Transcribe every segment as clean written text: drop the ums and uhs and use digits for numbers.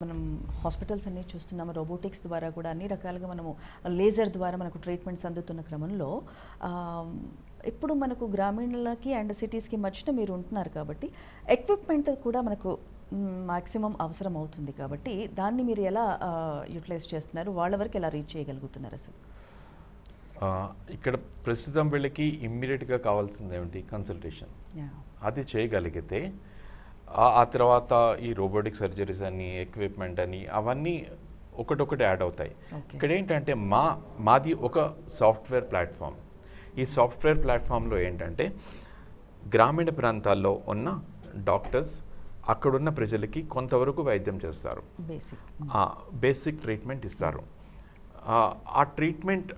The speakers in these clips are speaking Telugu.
మనం హాస్పిటల్స్ అన్ని చూస్తున్నాము రోబోటిక్స్ ద్వారా కూడా అన్ని రకాలుగా మనము లేజర్ ద్వారా మనకు ట్రీట్మెంట్స్ అందుతున్న క్రమంలో ఇప్పుడు మనకు గ్రామీణులకి అండ్ సిటీస్కి మధ్యన మీరు ఉంటున్నారు కాబట్టి ఎక్విప్మెంట్ కూడా మనకు మాక్సిమం అవసరం అవుతుంది కాబట్టి దాన్ని మీరు ఎలా యూటిలైజ్ చేస్తున్నారు వాళ్ళ వరకు ఎలా రీచ్ చేయగలుగుతున్నారు అసలు ఇక్కడ ప్రస్తుతం వీళ్ళకి ఇమ్మీడియట్గా కావాల్సింది ఏమిటి కన్సల్టేషన్ అది చేయగలిగితే ఆ తర్వాత ఈ రోబోటిక్ సర్జరీస్ అని ఎక్విప్మెంట్ అని అవన్నీ ఒకటొకటి యాడ్ అవుతాయి. ఇక్కడ ఏంటంటే మాది ఒక సాఫ్ట్వేర్ ప్లాట్ఫామ్. ఈ సాఫ్ట్వేర్ ప్లాట్ఫామ్లో ఏంటంటే గ్రామీణ ప్రాంతాల్లో ఉన్న డాక్టర్స్ అక్కడున్న ప్రజలకి కొంతవరకు వైద్యం చేస్తారు, బేసిక్ ట్రీట్మెంట్ ఇస్తారు. ఆ ట్రీట్మెంట్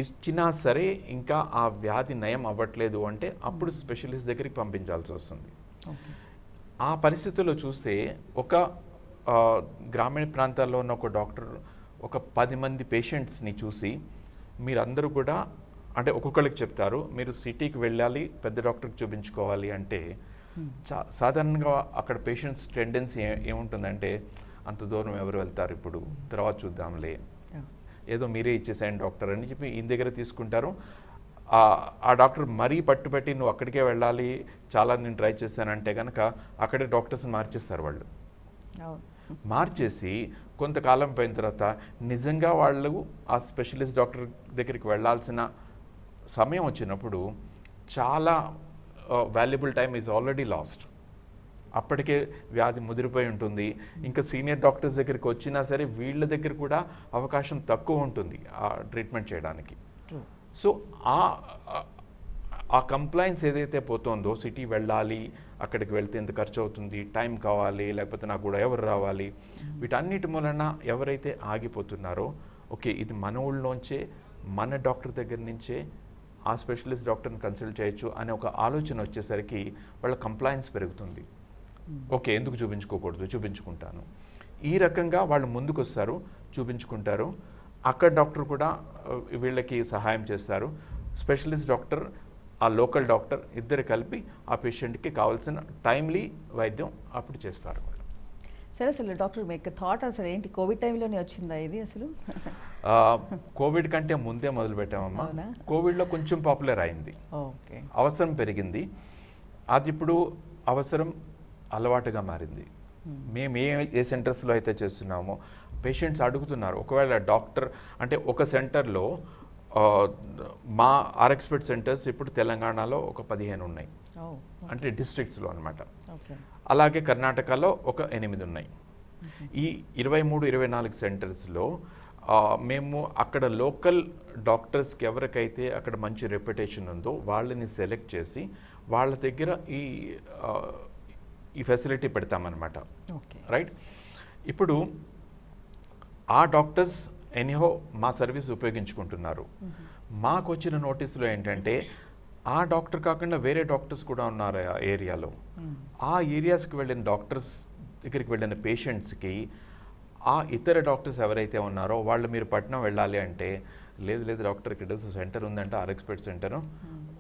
ఇచ్చినా సరే ఇంకా ఆ వ్యాధి నయం అవ్వట్లేదు అంటే అప్పుడు స్పెషలిస్ట్ దగ్గరికి పంపించాల్సి వస్తుంది. ఆ పరిస్థితుల్లో చూస్తే ఒక గ్రామీణ ప్రాంతాల్లో ఉన్న ఒక డాక్టర్ ఒక 10 మంది పేషెంట్స్ని చూసి మీరందరూ కూడా అంటే ఒక్కొక్కరికి చెప్తారు మీరు సిటీకి వెళ్ళాలి పెద్ద డాక్టర్కి చూపించుకోవాలి అంటే సాధారణంగా అక్కడ పేషెంట్స్ టెండెన్సీ ఏముంటుందంటే అంత దూరం ఎవరు వెళ్తారు ఇప్పుడు తర్వాత చూద్దాంలే, ఏదో మీరే ఇచ్చేసాయండి డాక్టర్ అని చెప్పి ఈయన దగ్గర తీసుకుంటారు. ఆ డాక్టర్ మరీ పట్టుబట్టి నువ్వు అక్కడికే వెళ్ళాలి చాలా నేను ట్రై చేశానంటే కనుక అక్కడే డాక్టర్స్ని మార్చేస్తారు. వాళ్ళు మార్చేసి కొంతకాలం పోయిన తర్వాత నిజంగా వాళ్ళు ఆ స్పెషలిస్ట్ డాక్టర్ దగ్గరికి వెళ్ళాల్సిన సమయం వచ్చినప్పుడు చాలా valuable time is already last. అప్పటికే వ్యాధి ముదిరిపోయి ఉంటుంది. ఇంకా సీనియర్ డాక్టర్స్ దగ్గరికి వచ్చినా సరే వీళ్ళ దగ్గర కూడా అవకాశం తక్కువ ఉంటుంది ఆ ట్రీట్మెంట్ చేయడానికి. సో ఆ కంప్లైన్స్ ఏదైతే పోతుందో సిటీ వెళ్ళాలి, అక్కడికి వెళ్తే ఎంత ఖర్చు అవుతుంది, టైం కావాలి, లేకపోతే నాకు కూడా ఎవరు రావాలి, వీటన్నిటి మూలన ఎవరైతే ఆగిపోతున్నారో ఓకే ఇది మన ఊళ్ళోంచే మన డాక్టర్ దగ్గర నుంచే ఆ స్పెషలిస్ట్ డాక్టర్ని కన్సల్ట్ చేయొచ్చు అనే ఒక ఆలోచన వచ్చేసరికి వాళ్ళ కంప్లైన్స్ పెరుగుతుంది. ఓకే ఎందుకు చూపించుకోకూడదు, చూపించుకుంటాను. ఈ రకంగా వాళ్ళు ముందుకు వస్తారు, చూపించుకుంటారు. అక్కడ డాక్టర్ కూడా వీళ్ళకి సహాయం చేస్తారు. స్పెషలిస్ట్ డాక్టర్ ఆ లోకల్ డాక్టర్ ఇద్దరు కలిపి ఆ పేషెంట్కి కావాల్సిన టైమ్లీ వైద్యం అప్పుడు చేస్తారు. సరే అసలు డాక్టర్ మీకు థాట్ అసలు ఏంటి కోవిడ్ టైంలోనే వచ్చిందా ఇది అసలు? కోవిడ్ కంటే ముందే మొదలు పెట్టామమ్మా. కోవిడ్లో కొంచెం పాపులర్ అయింది, అవసరం పెరిగింది. అది ఇప్పుడు అవసరం అలవాటుగా మారింది. మేము ఏ సెంటర్స్లో అయితే చేస్తున్నామో పేషెంట్స్ అడుగుతున్నారు ఒకవేళ డాక్టర్ అంటే ఒక సెంటర్లో మా ఆర్ఎక్స్పర్ట్ సెంటర్స్ ఇప్పుడు తెలంగాణలో ఒక 15 ఉన్నాయి, అంటే డిస్ట్రిక్ట్స్లో అనమాట. అలాగే కర్ణాటకలో ఒక 8 ఉన్నాయి. ఈ 23-24 సెంటర్స్లో మేము అక్కడ లోకల్ డాక్టర్స్కి ఎవరికైతే అక్కడ మంచి రెప్యుటేషన్ ఉందో వాళ్ళని సెలెక్ట్ చేసి వాళ్ళ దగ్గర ఈ ఫెసిలిటీ పెడతామన్నమాట. రైట్, ఇప్పుడు ఆ డాక్టర్స్ ఎనీహో మా సర్వీస్ ఉపయోగించుకుంటున్నారు. మాకు వచ్చిన నోటీసులో ఏంటంటే ఆ డాక్టర్ కాకుండా వేరే డాక్టర్స్ కూడా ఉన్నారు ఆ ఏరియాలో. ఆ ఏరియాస్కి వెళ్ళిన డాక్టర్స్ దగ్గరికి వెళ్ళిన పేషెంట్స్కి ఆ ఇతర డాక్టర్స్ ఎవరైతే ఉన్నారో వాళ్ళు మీరు పట్నం వెళ్ళాలి అంటే లేదు డాక్టర్ ఇక్కడ సెంటర్ ఉందంటే ఆర్ఎక్స్పర్ట్ సెంటరు,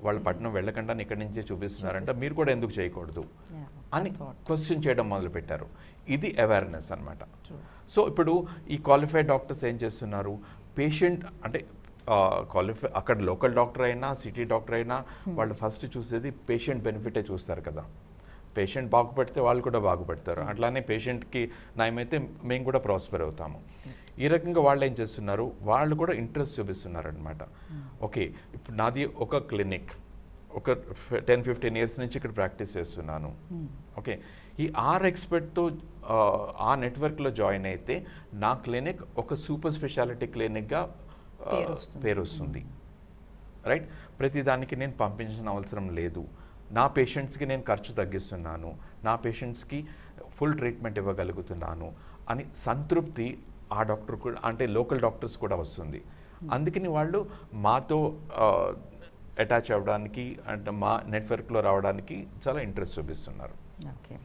వాళ్ళు పట్నం వెళ్ళకుండా ఇక్కడి నుంచే చూపిస్తున్నారంట, మీరు కూడా ఎందుకు చేయకూడదు అని క్వశ్చన్ చేయడం మొదలుపెట్టారు. ఇది అవేర్నెస్ అనమాట. సో ఇప్పుడు ఈ క్వాలిఫైడ్ డాక్టర్స్ ఏం చేస్తున్నారు, పేషెంట్ అంటే అక్కడ లోకల్ డాక్టర్ అయినా సిటీ డాక్టర్ అయినా వాళ్ళు ఫస్ట్ చూసేది పేషెంట్ బెనిఫిటే చూస్తారు కదా. పేషెంట్ బాగుపడితే వాళ్ళు కూడా బాగుపడతారు, అట్లానే పేషెంట్కి నయమైతే మేము కూడా ప్రాస్పర్ అవుతాము. ఈ రకంగా వాళ్ళు ఏం చేస్తున్నారు, వాళ్ళు కూడా ఇంట్రెస్ట్ చూపిస్తున్నారు అనమాట. ఓకే ఇప్పుడు నాది ఒక క్లినిక్, ఒక 10-15 ఇయర్స్ నుంచి ఇక్కడ ప్రాక్టీస్ చేస్తున్నాను. ఓకే ఈ ఆర్ఎక్స్పర్ట్తో ఆ నెట్వర్క్లో జాయిన్ అయితే నా క్లినిక్ ఒక సూపర్ స్పెషాలిటీ క్లినిక్గా పేరు వస్తుంది. రైట్, ప్రతిదానికి నేను పంపించిన అవసరం లేదు, నా పేషెంట్స్కి నేను ఖర్చు తగ్గిస్తున్నాను, నా పేషెంట్స్కి ఫుల్ ట్రీట్మెంట్ ఇవ్వగలుగుతున్నాను అని సంతృప్తి ఆ డాక్టర్ కూడా అంటే లోకల్ డాక్టర్స్ కూడా వస్తుంది. అందుకని వాళ్ళు మాతో అటాచ్ అవ్వడానికి అంటే మా నెట్వర్క్లో రావడానికి చాలా ఇంట్రెస్ట్ చూపిస్తున్నారు. ఓకే.